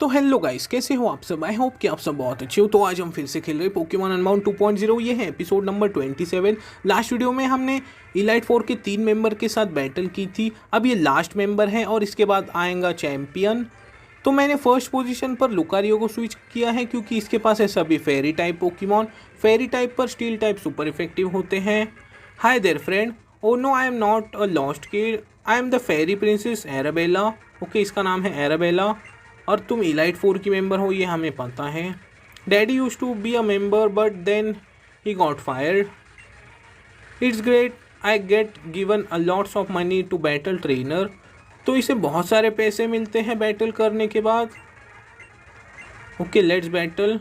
तो hello guys, कैसे हो आप सब। आई होप कि आप सब बहुत अच्छे हो। तो आज हम फिर से खेल रहे हैं पोकेमॉन अनबाउंड 2.0। ये है एपिसोड नंबर 27। लास्ट वीडियो में हमने इलाइट 4 के 3 मेंबर के साथ बैटल की थी। अब ये लास्ट मेंबर है और इसके बाद आएगा चैम्पियन। तो मैंने फर्स्ट पोजीशन पर लुकारियो को स्विच किया है क्योंकि इसके पास है सभी fairy type Pokemon. Fairy type पर स्टील टाइप सुपर इफेक्टिव होते हैं। Hi there friend, oh no I am not a lost kid, I am the fairy princess Arabella. Okay, इसका नाम है एराबेला और तुम इलाइट 4 की मेंबर हो, ये हमें पता है। Daddy used to be a member but then he got fired. It's great, I get given a lots of money to battle trainer. तो इसे बहुत सारे पैसे मिलते हैं बैटल करने के बाद। Okay, let's battle.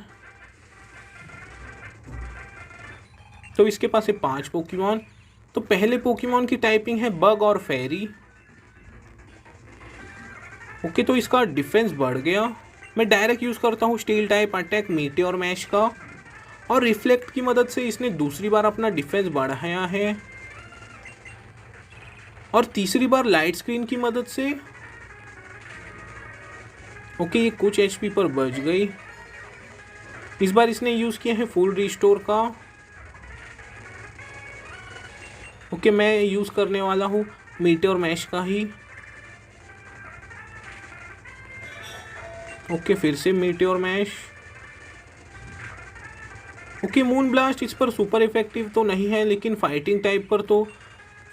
तो इसके पास है 5 पोकेमॉन। तो पहले पोकेमॉन की टाइपिंग है बग और फेरी। ओके, तो इसका डिफेंस बढ़ गया। मैं डायरेक्ट यूज़ करता हूँ steel type attack meteor mash का, और रिफ्लेक्ट की मदद से इसने दूसरी बार अपना डिफेंस बढ़ाया है, और तीसरी बार लाइट स्क्रीन की मदद से। ओके, ये कुछ एचपी पर बच गई। इस बार इसने यूज़ किया है फुल रिस्टोर का। ओके, मैं यूज़ करने वाला हूँ मीटियोर मैश का ही। ओके, फिर से meteor mash. Okay, moon blast इस पर सुपर इफेक्टिव तो नहीं है, लेकिन फाइटिंग टाइप पर तो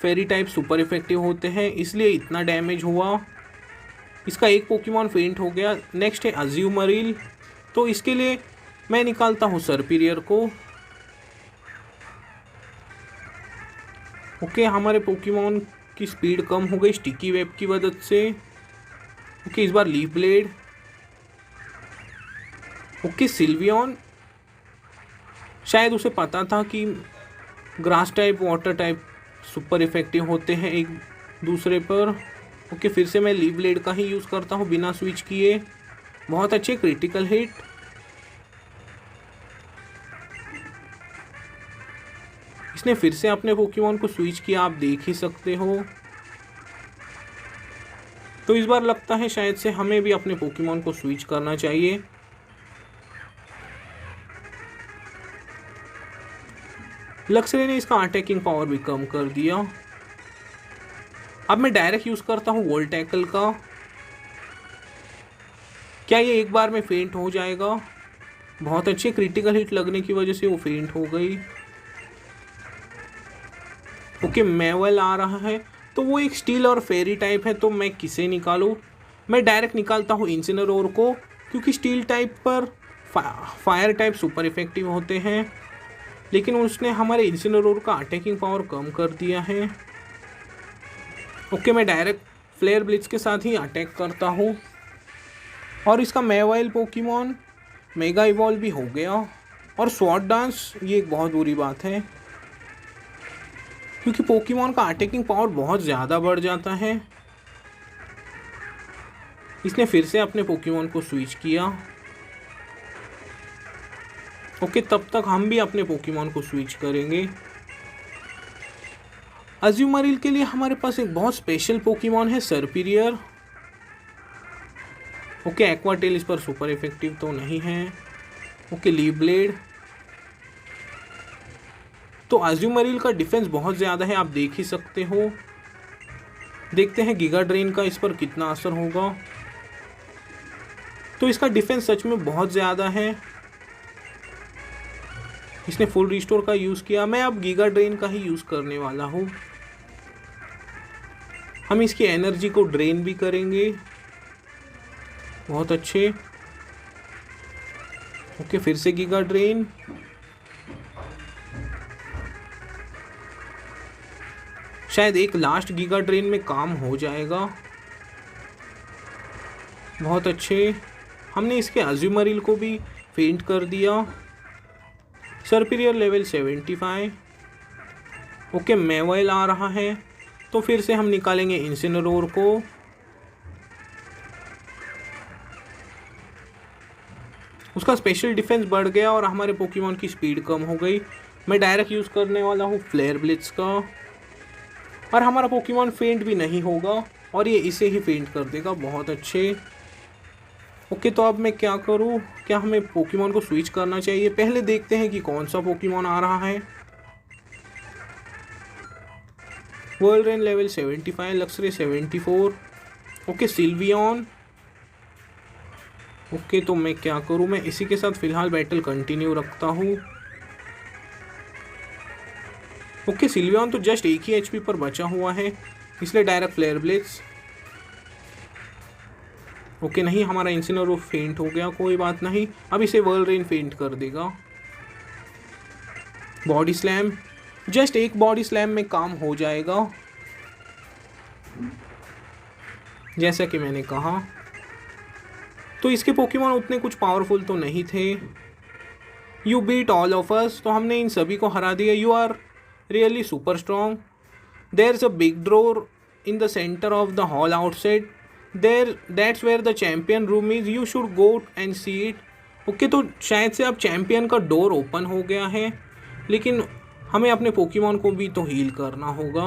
फेरी टाइप सुपर इफेक्टिव होते हैं, इसलिए इतना डैमेज हुआ। इसका एक पोकेमॉन फेंट हो गया। नेक्स्ट है अज्यूमरिल। तो इसके लिए मैं निकालता हूँ सरपीरियर को। ओके, हमारे पोकेमॉन की स्पीड कम हो गई स्टिकी वेब की मदद से। ओके, इस बार लीफ ब्लेड। Okay, Sylvian. शायद उसे पता था कि grass type water type super effective होते हैं एक दूसरे पर। ओके, फिर से मैं लीफ ब्लेड का ही यूज़ करता हूँ बिना स्विच किए। बहुत अच्छे क्रिटिकल हिट। इसने फिर से अपने पोकेमॉन को स्विच किया, आप देख ही सकते हो। तो इस बार लगता है शायद से हमें भी अपने पोकेमॉन को स्विच करना चाहिए। लक्सरे ने इसका अटैकिंग पावर भी कम कर दिया। अब मैं डायरेक्ट यूज़ करता हूँ वोल्ट टैकल का। क्या ये एक बार में फेंट हो जाएगा? बहुत अच्छे क्रिटिकल हिट लगने की वजह से वो फेंट हो गई। ओके, मैवल आ रहा है। तो वो एक स्टील और फेरी टाइप है, तो मैं किसे निकालूँ? मैं डायरेक्ट निकालता हूँ इंसिनेरोर को, क्योंकि स्टील टाइप पर फायर टाइप सुपर इफेक्टिव होते हैं, लेकिन उसने हमारे इंसिनेरोर का अटैकिंग पावर कम कर दिया है। ओके, मैं डायरेक्ट फ्लेयर ब्लिट्ज के साथ ही अटैक करता हूँ, और इसका मैवाइल पोकेमॉन मेगा इवॉल्व भी हो गया। और स्वॉर्ड डांस, ये एक बहुत बुरी बात है, क्योंकि पोकेमॉन का अटैकिंग पावर बहुत ज़्यादा बढ़ जाता है। इसने फिर से अपने पोकेमॉन को स्विच किया। ओके, तब तक हम भी अपने पोकेमॉन को स्विच करेंगे। अज्यूमरिल के लिए हमारे पास एक बहुत स्पेशल पोकेमॉन है सरपीरियर। ओके, एक्वाटेल इस पर सुपर इफेक्टिव तो नहीं है। Okay, leaf blade. तो अज्यूमरिल का डिफेंस बहुत ज़्यादा है, आप देख ही सकते हो। देखते हैं गीगा ड्रेन का इस पर कितना असर होगा। तो इसका डिफेंस सच में बहुत ज़्यादा है। इसने फुल रिस्टोर का यूज़ किया। मैं अब गीगा ड्रेन का ही यूज़ करने वाला हूँ। हम इसकी एनर्जी को ड्रेन भी करेंगे। बहुत अच्छे। ओके, फिर से गीगा ड्रेन। शायद एक लास्ट गीगा ड्रेन में काम हो जाएगा। बहुत अच्छे। हमने इसके अज्यूमरिल को भी फेंट कर दिया। सरपीरियर लेवल 75। ओके, मैवाइल आ रहा है, तो फिर से हम निकालेंगे इंसिनेरोर को। उसका स्पेशल डिफेंस बढ़ गया और हमारे पोकेमॉन की स्पीड कम हो गई। मैं डायरेक्ट यूज़ करने वाला हूँ फ्लेयर ब्लिट्ज का, और हमारा पोकेमॉन फेंट भी नहीं होगा, और ये इसे ही फेंट कर देगा। बहुत अच्छे। ओके, तो अब मैं क्या करूँ, क्या हमें पोकेमॉन को स्विच करना चाहिए? पहले देखते हैं कि कौन सा पोकेमॉन आ रहा है। वर्ल्डरेन लेवल 75, लक्सरे 74। Okay, Sylvian. ओके, तो मैं क्या करूँ, मैं इसी के साथ फ़िलहाल बैटल कंटिन्यू रखता हूँ। ओके, सिल्वियन तो जस्ट एक ही एचपी पर बचा हुआ है, इसलिए डायरेक्ट फ्लेयर ब्लेड्स। ओके, नहीं, हमारा इंसिनरो फेंट हो गया, कोई बात नहीं, अब इसे वर्ल्डरेन फेंट कर देगा। बॉडी स्लैम, जस्ट एक बॉडी स्लैम में काम हो जाएगा, जैसा कि मैंने कहा। तो इसके पोकेमॉन उतने कुछ पावरफुल तो नहीं थे। You beat all of us, तो हमने इन सभी को हरा दिया। You are really super strong. There is a big door in the center of the hall outside, there that's where the champion room is, you should go and see it. Okay, तो शायद से अब champion का door open हो गया है, लेकिन हमें अपने पोकेमॉन को भी तो हील करना होगा।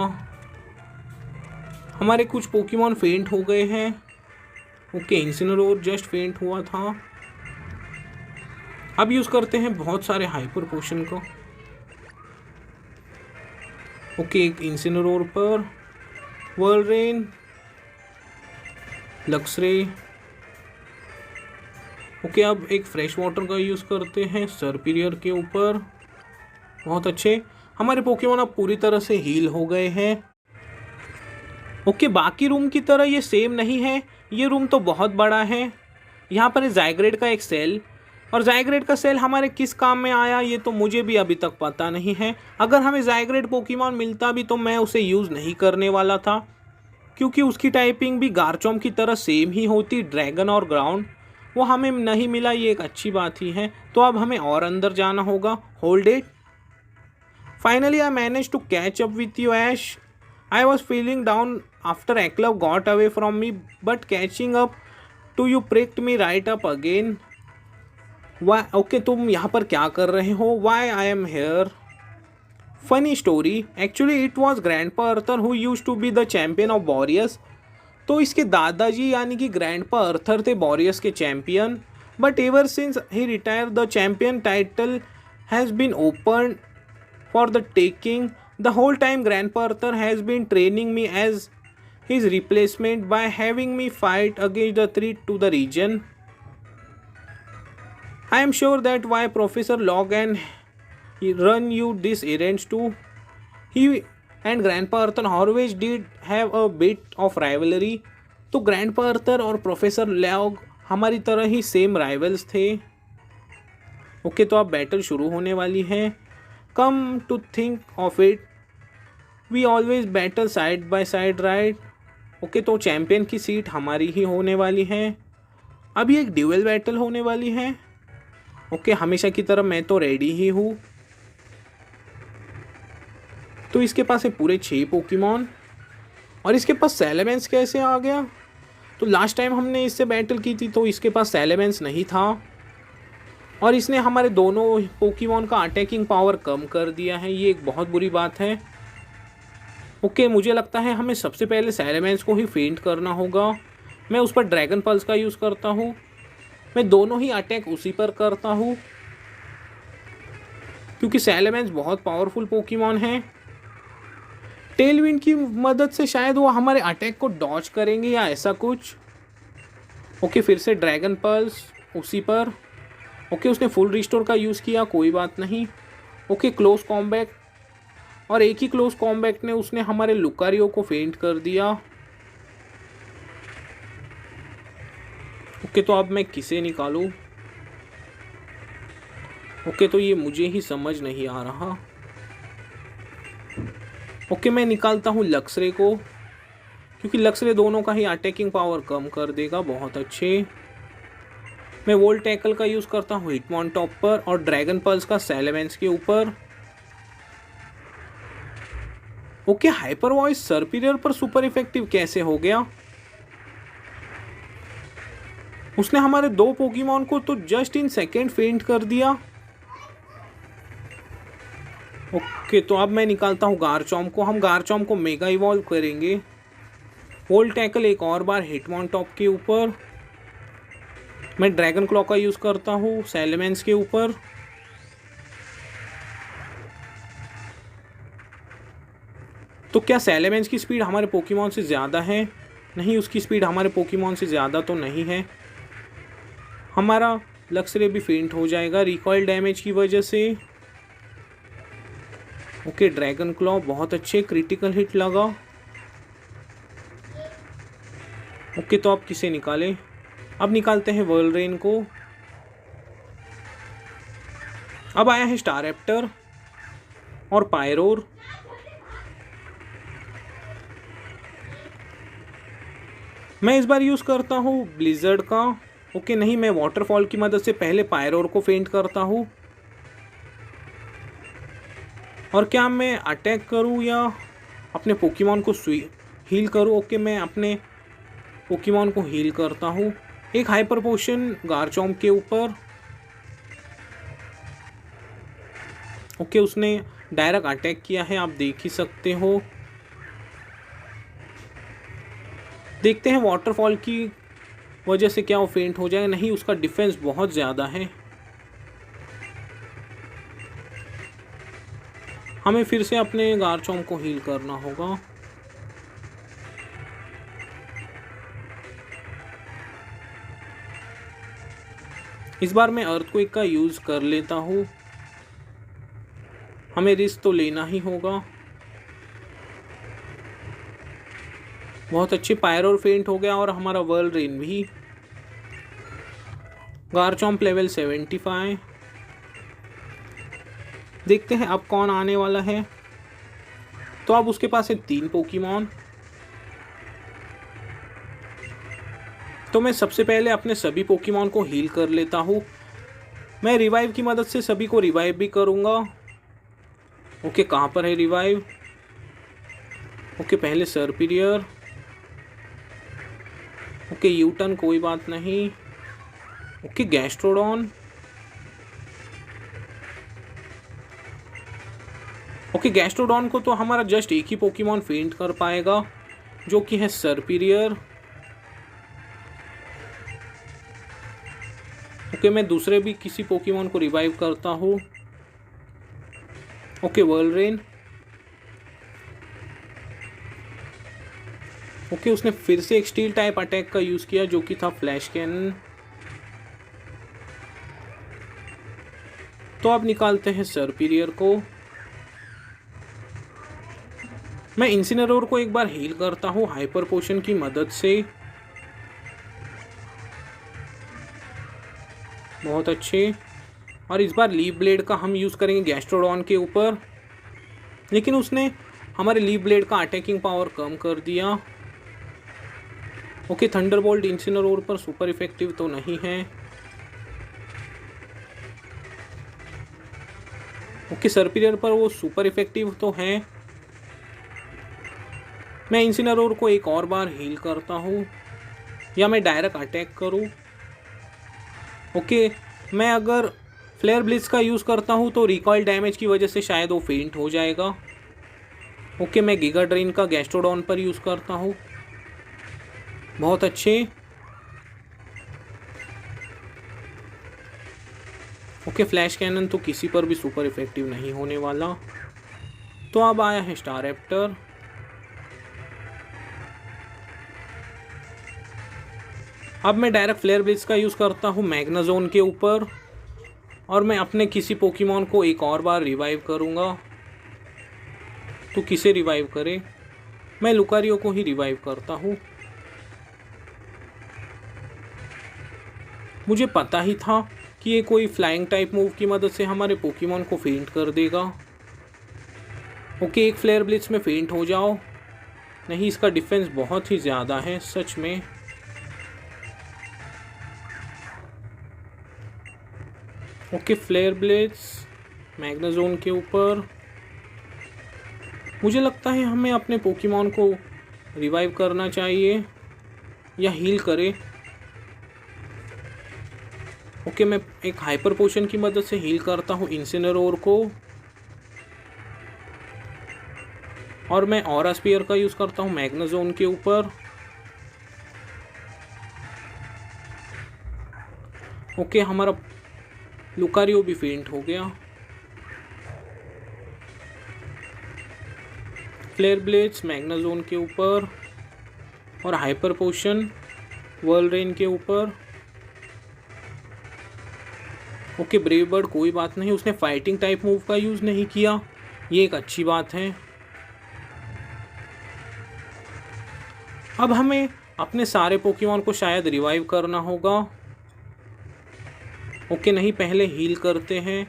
हमारे कुछ पोकेमॉन फेंट हो गए हैं। ओके, इंसिनरोर जस्ट फेंट हुआ था। अब यूज़ करते हैं बहुत सारे हाइपर पोशन को। ओके, एक इंसिनरोर पर वर्ल्डरेन, लक्सरे। ओके, अब एक फ्रेश वाटर का यूज़ करते हैं सर्पिरियर के ऊपर। बहुत अच्छे, हमारे पोकेमॉन अब पूरी तरह से हील हो गए हैं। ओके, बाकी रूम की तरह ये सेम नहीं है, ये रूम तो बहुत बड़ा है। यहाँ पर ज़ाइग्रेड का एक सेल, और ज़ाइग्रेड का सेल हमारे किस काम में आया ये तो मुझे भी अभी तक पता नहीं है। अगर हमें ज़ाइग्रेड पोकेमॉन मिलता भी तो मैं उसे यूज़ नहीं करने वाला था, क्योंकि उसकी टाइपिंग भी गार्चॉम्प की तरह सेम ही होती, ड्रैगन और ग्राउंड। वो हमें नहीं मिला, ये एक अच्छी बात ही है। तो अब हमें और अंदर जाना होगा। Hold it. Finally I manage to catch up with you Ash. I was feeling down after Aklov got away from me, but catching up to you pricked me right up again. Why? Okay, तुम यहाँ पर क्या कर रहे हो? Why I am here? Funny story. Actually, it was Grandpa Arthur who used to be the champion of Boreas. तो इसके दादाजी यानी कि ग्रैंडपा अर्थर थे बोरियस के champion, but ever since he retire the champion title has been open for the taking. The whole time Grandpa Arthur has been training me as his replacement by having me fight against the threat to the region. I am sure that why Professor Logan run you these errands too. He and Grandpa Arthur always did have a bit of rivalry. तो Grandpa Arthur और Professor Log हमारी तरह ही same rivals थे। Okay, तो अब battle शुरू होने वाली है। Come to think of it, we always battle side by side, right? Okay, तो चैम्पियन की सीट हमारी ही होने वाली है। अभी एक ड्यूअल बैटल होने वाली है। ओके, हमेशा की तरह मैं तो रेडी ही हूँ। तो इसके पास है पूरे 6 पोकेमॉन, और इसके पास सैलामेंस कैसे आ गया? तो लास्ट टाइम हमने इससे बैटल की थी तो इसके पास सैलामेंस नहीं था, और इसने हमारे दोनों पोकेमॉन का अटैकिंग पावर कम कर दिया है। ये एक बहुत बुरी बात है। ओके, मुझे लगता है हमें सबसे पहले सैलामेंस को ही फेंट करना होगा। मैं उस पर ड्रैगन पल्स का यूज़ करता हूँ। मैं दोनों ही अटैक उसी पर करता हूँ, क्योंकि सैलामेंस बहुत पावरफुल पोकेमॉन है। टेलविंड की मदद से शायद वो हमारे अटैक को डॉज करेंगे या ऐसा कुछ। ओके, फिर से ड्रैगन पल्स उसी पर। ओके, उसने फुल रिस्टोर का यूज़ किया, कोई बात नहीं। ओके, क्लोज कॉम्बैट, और एक ही क्लोज कॉम्बैट ने उसने हमारे लुकारियो को फेंट कर दिया। ओके, तो अब मैं किसे निकालूं? ओके, तो ये मुझे ही समझ नहीं आ रहा। ओके, मैं निकालता हूँ लक्सरे को, क्योंकि लक्सरे दोनों का ही अटैकिंग पावर कम कर देगा। बहुत अच्छे। मैं वोल्ट टैकल का यूज़ करता हूँ हिटमॉन्टॉप पर, और ड्रैगन पल्स का सैलामेंस के ऊपर। ओके, हाइपर वॉइस सर्पिरियर पर सुपर इफेक्टिव कैसे हो गया? उसने हमारे 2 पोकेमॉन को तो जस्ट इन सेकेंड फेंट कर दिया। ओके, तो अब मैं निकालता हूँ गार्चॉम्प को। हम गार्चॉम्प को मेगा इवॉल्व करेंगे। वोल्ट टैकल एक और बार हिटमॉन्टॉप के ऊपर। मैं ड्रैगन क्लॉ का यूज़ करता हूँ सैलेमेंस के ऊपर। तो क्या सैलेमेंस की स्पीड हमारे पोकेमॉन से ज़्यादा है? नहीं, उसकी स्पीड हमारे पोकेमॉन से ज़्यादा तो नहीं है। हमारा लक्सरे भी फेंट हो जाएगा रिकॉइल डैमेज की वजह से। ओके, ड्रैगन क्लॉ बहुत अच्छे, क्रिटिकल हिट लगा। ओके, तो अब किसे निकालें? अब निकालते हैं वर्लरेन को। अब आया है स्टारएप्टर और पायरोर। मैं इस बार यूज़ करता हूँ ब्लिज़र्ड का। ओके, नहीं, मैं वाटरफॉल की मदद से पहले पायरोर को फेंट करता हूँ। और क्या मैं अटैक करूँ या अपने पोकेमॉन को हील करूँ? ओके, मैं अपने पोकेमॉन को हील करता हूँ एक हाइपर पोशन गारचॉम्प के ऊपर। ओके, उसने डायरेक्ट अटैक किया है, आप देख ही सकते हो। देखते हैं वाटरफॉल की वजह से क्या वो फेंट हो जाएगा। नहीं, उसका डिफेंस बहुत ज़्यादा है। हमें फिर से अपने गारचॉम्प को हील करना होगा। इस बार मैं अर्थक्वेक का यूज़ कर लेता हूँ, हमें रिस्क तो लेना ही होगा। बहुत अच्छी पायरोर फेंट हो गया और हमारा वर्लरेन भी। गारचॉम्प लेवल 75। देखते हैं अब कौन आने वाला है। तो अब उसके पास है 3 पोकेमॉन। तो मैं सबसे पहले अपने सभी पोकेमॉन को हील कर लेता हूँ। मैं रिवाइव की मदद से सभी को रिवाइव भी करूँगा। ओके, कहाँ पर है रिवाइव? ओके, पहले सर्पिरियर। ओके, यूटन, कोई बात नहीं। ओके, गैस्ट्रोडॉन। ओके, गैस्ट्रोडॉन को तो हमारा जस्ट एक ही पोकेमॉन फेंट कर पाएगा, जो कि है सर्पिरियर। ओके, मैं दूसरे भी किसी पोकेमॉन को रिवाइव करता हूँ। ओके, वर्लरेन। ओके, उसने फिर से एक स्टील टाइप अटैक का यूज़ किया, जो कि था फ्लैश कैनन। तो अब निकालते हैं सर्पिरियर को। मैं इंसिनेरोर को एक बार हील करता हूँ हाइपर पोशन की मदद से। बहुत अच्छे। और इस बार लीफ ब्लेड का हम यूज़ करेंगे गैस्ट्रोडॉन के ऊपर, लेकिन उसने हमारे लीफ ब्लेड का अटैकिंग पावर कम कर दिया। ओके, थंडरबोल्ट इंसिनेरोर पर सुपर इफेक्टिव तो नहीं है। ओके, सर्पिरियर पर वो सुपर इफेक्टिव तो है। मैं इंसिनेरोर को एक और बार हील करता हूँ, या मैं डायरेक्ट अटैक करूँ। ओके, मैं अगर फ्लेयर ब्लिट्ज का यूज़ करता हूँ तो रिकॉइल डैमेज की वजह से शायद वो फेंट हो जाएगा। ओके, मैं गीगा ड्रेन का गैस्ट्रोडॉन पर यूज़ करता हूँ। बहुत अच्छे। ओके, फ्लैश कैनन तो किसी पर भी सुपर इफेक्टिव नहीं होने वाला। तो अब आया है स्टारएप्टर। अब मैं डायरेक्ट फ्लेयर ब्लिट्ज का यूज़ करता हूँ मैग्नाजोन के ऊपर, और मैं अपने किसी पोकेमॉन को एक और बार रिवाइव करूँगा। तो किसे रिवाइव करें? मैं लुकारियो को ही रिवाइव करता हूँ। मुझे पता ही था कि ये कोई फ्लाइंग टाइप मूव की मदद से हमारे पोकेमॉन को फेंट कर देगा। ओके, एक फ्लेयर ब्लिट्ज में फेंट हो जाओ। नहीं, इसका डिफेंस बहुत ही ज़्यादा है सच में। ओके, फ्लेयर ब्लिट्ज मैग्नाजोन के ऊपर। मुझे लगता है हमें अपने पोकेमॉन को रिवाइव करना चाहिए या हील करें। ओके, मैं एक हाइपर पोशन की मदद से हील करता हूँ इंसिनेरोर को, और मैं ऑरा स्पीयर का यूज़ करता हूँ मैग्नाजोन के ऊपर। ओके, हमारा लुकारियो भी फेंट हो गया। फ्लेयर ब्लेड्स मैग्नाजोन के ऊपर और हाइपर पोशन वर्ल्डरेन के ऊपर। ओके, ब्रेव बर्ड कोई बात नहीं, उसने फाइटिंग टाइप मूव का यूज़ नहीं किया, ये एक अच्छी बात है। अब हमें अपने सारे पोकेमॉन को शायद रिवाइव करना होगा। ओके, नहीं, पहले हील करते हैं।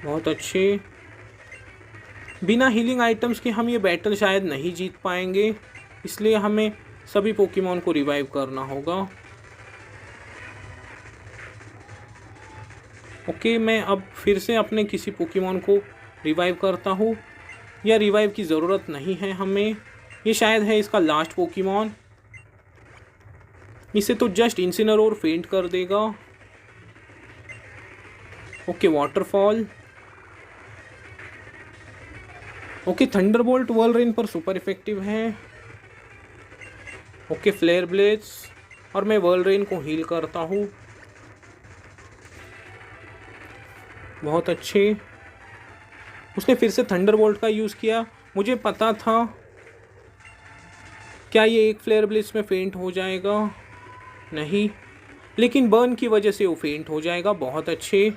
बहुत अच्छे। बिना हीलिंग आइटम्स के हम ये बैटल शायद नहीं जीत पाएंगे, इसलिए हमें सभी पोकेमॉन को रिवाइव करना होगा। ओके, मैं अब फिर से अपने किसी पोकेमॉन को रिवाइव करता हूँ, या रिवाइव की ज़रूरत नहीं है हमें, ये शायद है इसका लास्ट पोकेमॉन। इसे तो जस्ट इंसिनेरोर फेंट कर देगा। Okay, waterfall. ओके, थंडरबोल्ट वर्ल्डरेन पर सुपर इफेक्टिव है। ओके, फ्लेयर ब्लेड्स, और मैं वर्ल्डरेन को हील करता हूँ। बहुत अच्छे। उसने फिर से थंडरबोल्ट का यूज़ किया, मुझे पता था। क्या ये एक फ्लेयर ब्लेड्स में फेंट हो जाएगा? नहीं, लेकिन बर्न की वजह से वो फेंट हो जाएगा। बहुत अच्छे।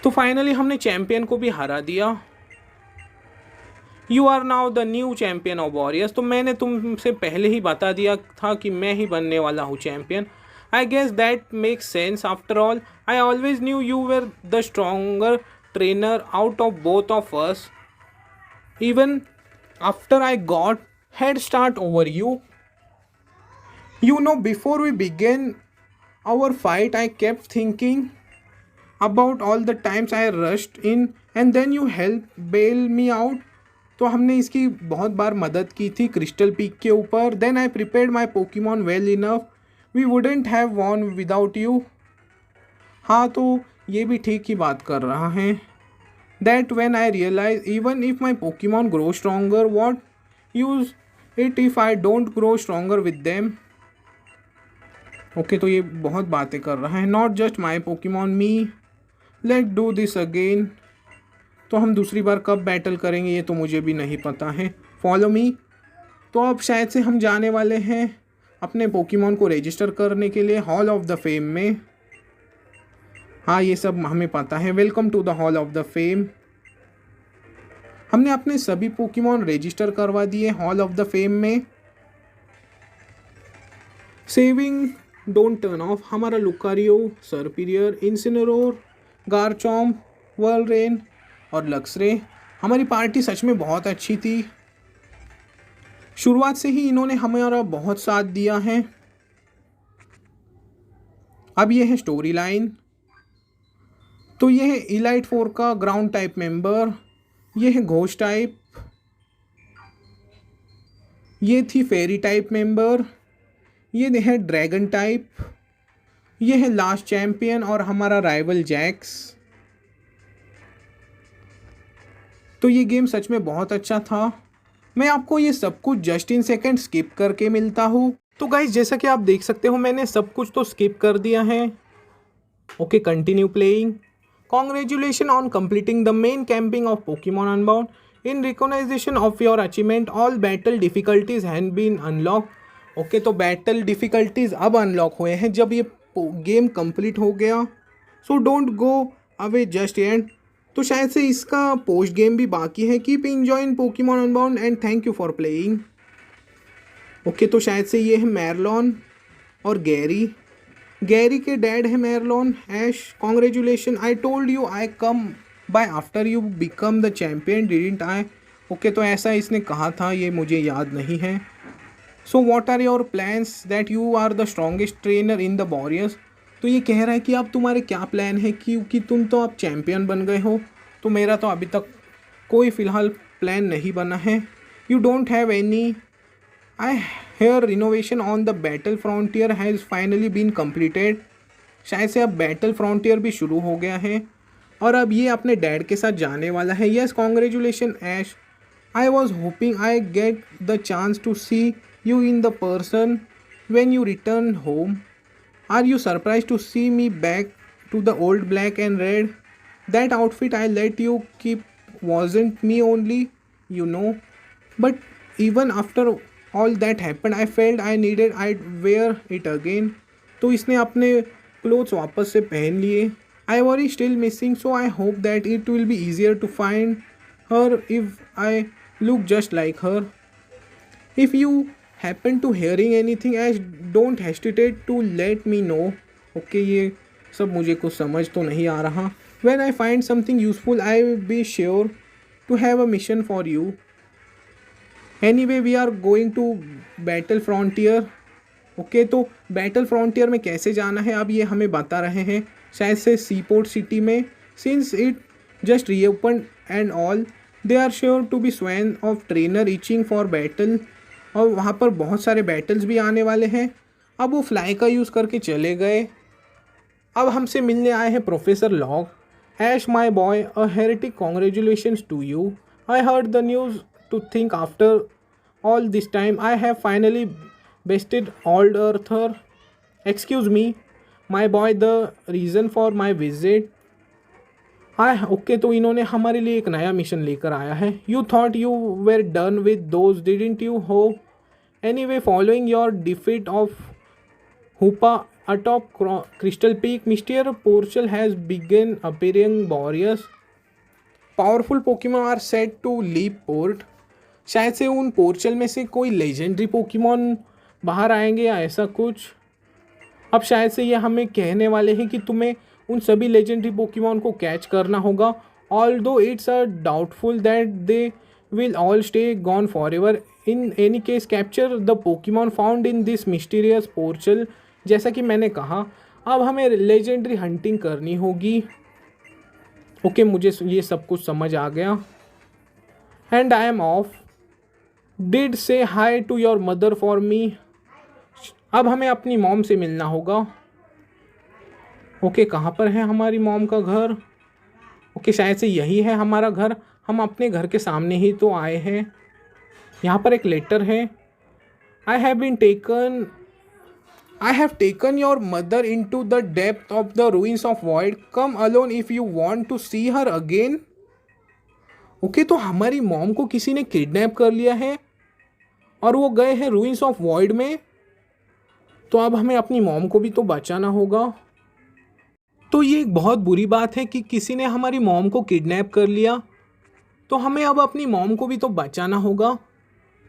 तो फाइनली हमने चैंपियन को भी हरा दिया। You are now the new champion of warriors. तो मैंने तुमसे पहले ही बता दिया था कि मैं ही बनने वाला हूँ champion. I guess that makes sense after all. I always knew you were the stronger trainer out of both of us, even after I got head start over you. You know, before we began our fight, I kept thinking about all the times I rushed in and then you helped bail me out. तो हमने इसकी बहुत बार मदद की थी crystal peak के ऊपर। Then I prepared my Pokemon well enough. We wouldn't have won without you. हाँ, तो ये भी ठीक ही बात कर रहा है। That when I realized even if my Pokemon grow stronger, what use it if I don't grow stronger with them. Okay, तो ये बहुत बातें कर रहा है। Not just my Pokemon, me. Let's do this again. तो हम दूसरी बार कब बैटल करेंगे ये तो मुझे भी नहीं पता है। Follow me. तो अब शायद से हम जाने वाले हैं अपने पोकेमॉन को रजिस्टर करने के लिए हॉल ऑफ द फेम में। हाँ, ये सब हमें पता है। Welcome to the hall of the fame. हमने अपने सभी पोकेमॉन रजिस्टर करवा दिए हॉल ऑफ द फेम में। Saving don't turn off. हमारा लुकारियो, सर्पिरियर, इंसिनेरोर, गारचॉम्प, वर्ल्डरेन और लक्सरे। हमारी पार्टी सच में बहुत अच्छी थी। शुरुआत से ही इन्होंने हमारा बहुत साथ दिया है। अब ये है स्टोरी लाइन। तो ये है इलाइट 4 का ग्राउंड टाइप मेंबर, ये है घोस्ट टाइप, ये थी फेरी टाइप मेंबर, ये है ड्रैगन टाइप, ये है लास्ट चैंपियन और हमारा राइवल जैक्स। तो ये गेम सच में बहुत अच्छा था। मैं आपको ये सब कुछ जस्ट इन सेकेंड स्किप करके मिलता हूँ। तो गाइस, जैसा कि आप देख सकते हो मैंने सब कुछ तो स्किप कर दिया है। Okay, continue playing. Congratulations on completing the main campaign of Pokemon Unbound. In recognition of your achievement, all battle difficulties have been unlocked. Okay, तो बैटल डिफ़िकल्टीज़ अब अनलॉक हुए हैं जब ये गेम कंप्लीट हो गया। So don't go away just and. तो शायद से इसका पोस्ट गेम भी बाकी है। Keep enjoying Pokemon unbound and thank you for playing. Okay, तो शायद से ये है मैरलॉन और गैरी के डैड है Marlon. Ash, congratulation, I told you I come by after you become the champion, didn't I. Okay, तो ऐसा इसने कहा था, ये मुझे याद नहीं है। So what are your plans that you are the strongest trainer in the warriors. तो ये कह रहा है कि अब तुम्हारे क्या प्लान है, क्योंकि तुम तो अब चैम्पियन बन गए हो। तो मेरा तो अभी तक कोई फ़िलहाल प्लान नहीं बना है। You don't have any. I hear renovation on the battle frontier has finally been completed. शायद से अब बैटल फ्रंटियर भी शुरू हो गया है और अब ये अपने डैड के साथ जाने वाला है। Yes, congratulation Ash. I was hoping I get the chance to see you in the person when you return home? Are you surprised to see me back to the old black and red? That outfit I let you keep wasn't me only, you know. But even after all that happened, I felt I needed I'd wear it again. तो इसने अपने clothes वापस से पहन लिए. I worry still missing, so I hope that it will be easier to find her if I look just like her. If you happen to hearing anything else, don't hesitate to let me know. Okay, ये सब मुझे कुछ समझ तो नहीं आ रहा. When I find something useful, I will be sure to have a mission for you. Anyway, we are going to Battle Frontier. Okay तो battle frontier में कैसे जाना है अब ये हमें बता रहे हैं, शायद से सीपोर्ट सिटी में. Since it just reopen and all, they are sure to be swarm of trainer reaching for battle. और वहाँ पर बहुत सारे बैटल्स भी आने वाले हैं. अब वो फ्लाई का यूज़ करके चले गए. अब हमसे मिलने आए हैं प्रोफेसर लॉग. Ash my boy, a hearty congratulations to you. I heard the news to think after all this time I have finally bested old Earther. Excuse me, my boy, the reason for my visit. Okay तो इन्होंने हमारे लिए एक नया mission लेकर आया है. You thought you were done with those, didn't you? हो anyway, following your defeat of Hoopa atop Crystal Peak, Mr. Porchel has begun appearing warriors. Powerful Pokemon are set to leap port. शायद से उन पोर्चल में से कोई legendary Pokemon बाहर आएंगे या ऐसा कुछ. अब शायद से ये हमें कहने वाले हैं कि तुम्हें उन सभी लेजेंडरी पोकेमॉन को कैच करना होगा. Although it's a doubtful that they will all stay gone forever. In any case capture the Pokemon found in this mysterious portal. जैसा कि मैंने कहा, अब हमें लेजेंडरी हंटिंग करनी होगी. ओके, मुझे ये सब कुछ समझ आ गया. And I am off. Did say hi to your mother for me. अब हमें अपनी मॉम से मिलना होगा. ओके, कहाँ पर है हमारी मॉम का घर? ओके, शायद से यही है हमारा घर. हम अपने घर के सामने ही तो आए हैं. यहाँ पर एक लेटर है. I have taken your mother in to the depth of the ruins of void. Come alone if you want to see her again. Okay, तो हमारी मॉम को किसी ने किडनैप कर लिया है और वो गए हैं रूइंस ऑफ वॉइड में. तो अब हमें अपनी मॉम को भी तो बचाना होगा. तो ये एक बहुत बुरी बात है कि किसी ने हमारी मॉम को किडनैप कर लिया. तो हमें अब अपनी मॉम को भी तो बचाना होगा.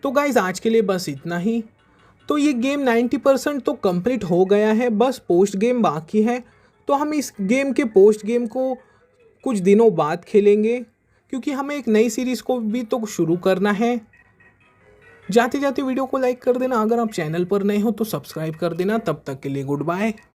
तो गाइज, आज के लिए बस इतना ही. तो ये गेम 90% तो कंप्लीट हो गया है, बस पोस्ट गेम बाकी है. तो हम इस गेम के पोस्ट गेम को कुछ दिनों बाद खेलेंगे, क्योंकि हमें एक नई सीरीज़ को भी तो शुरू करना है. जाते जाते वीडियो को लाइक कर देना. अगर आप चैनल पर नए हो तो सब्सक्राइब कर देना. तब तक के लिए गुड बाय.